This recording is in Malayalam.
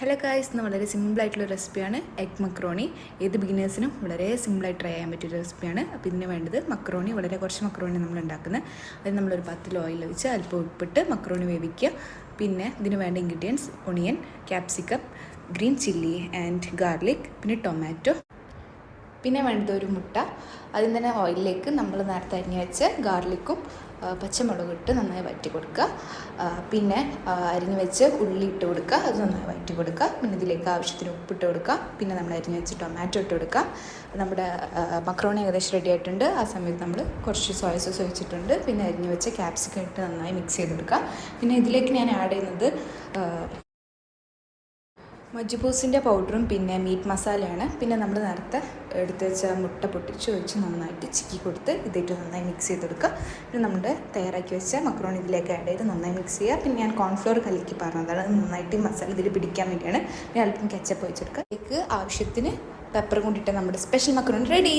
ഹലോ ഗായ്സ്, ഇന്ന് വളരെ സിമ്പിളായിട്ടുള്ള റെസിപ്പിയാണ് എഗ് മക്രോണി. ഏത് ബിഗിനേഴ്സിനും വളരെ സിമ്പിളായിട്ട് ട്രൈ ചെയ്യാൻ പറ്റിയൊരു റെസിപ്പിയാണ്. അപ്പോൾ ഇതിന് വേണ്ടത് മക്രോണി, വളരെ കുറച്ച് മക്രോണി നമ്മൾ ഉണ്ടാക്കുന്നത്. അത് നമ്മളൊരു 10 ഓയിൽ വെച്ച് അല്പം ഉപ്പിട്ട് മക്രോണി വേവിക്കുക. പിന്നെ ഇതിന് വേണ്ട ingredients onion, capsicum, green chilli and garlic, പിന്നെ ടൊമാറ്റോ. പിന്നെ വേണ്ടത് ഒരു മുട്ട. അതിൽ തന്നെ ഓയിലിലേക്ക് നമ്മൾ നേരത്തെ അരിഞ്ഞ് വെച്ച് ഗാർലിക്കും പച്ചമുളകും ഇട്ട് നന്നായി വഴറ്റി കൊടുക്കുക. പിന്നെ അരിഞ്ഞ് വെച്ച് ഉള്ളി ഇട്ട് കൊടുക്കുക, അത് നന്നായി വഴറ്റി കൊടുക്കുക. പിന്നെ ഇതിലേക്ക് ആവശ്യത്തിന് ഉപ്പിട്ട് കൊടുക്കുക. പിന്നെ നമ്മൾ അരിഞ്ഞ് വെച്ച് ടൊമാറ്റോ ഇട്ട് കൊടുക്കുക. നമ്മുടെ മക്രോണി ഏകദേശം റെഡി ആയിട്ടുണ്ട്. ആ സമയത്ത് നമ്മൾ കുറച്ച് സോയ സോസ് ഒഴിച്ചിട്ടുണ്ട്. പിന്നെ അരിഞ്ഞ് വെച്ച് ക്യാപ്സിക്കം ഇട്ട് നന്നായി മിക്സ് ചെയ്ത് കൊടുക്കുക. പിന്നെ ഇതിലേക്ക് ഞാൻ ആഡ് ചെയ്യുന്നത് മജ്ബൂസിൻ്റെ പൗഡറും പിന്നെ മീറ്റ് മസാലയാണ്. പിന്നെ നമ്മൾ നേരത്തെ എടുത്ത് വെച്ച മുട്ട പൊട്ടിച്ച് ഒഴിച്ച് നന്നായിട്ട് ചിക്കി കൊടുത്ത് ഇതിട്ട് നന്നായി മിക്സ് ചെയ്ത് കൊടുക്കുക. പിന്നെ നമ്മുടെ തയ്യാറാക്കി വെച്ച മക്രോണി ഇതിലേക്ക് ആഡ് ചെയ്ത് നന്നായി മിക്സ് ചെയ്യുക. പിന്നെ ഞാൻ കോൺഫ്ലോർ കലക്കി പറഞ്ഞതാണ്, നന്നായിട്ട് ഈ മസാല ഇതിൽ പിടിക്കാൻ വേണ്ടിയാണ്. പിന്നെ അല്പം കെച്ചപ്പ് ഒഴിച്ചെടുക്കുക. ഇതിലേക്ക് ആവശ്യത്തിന് പെപ്പർ കൊണ്ടിട്ട് നമ്മുടെ സ്പെഷ്യൽ മക്രോണി റെഡി.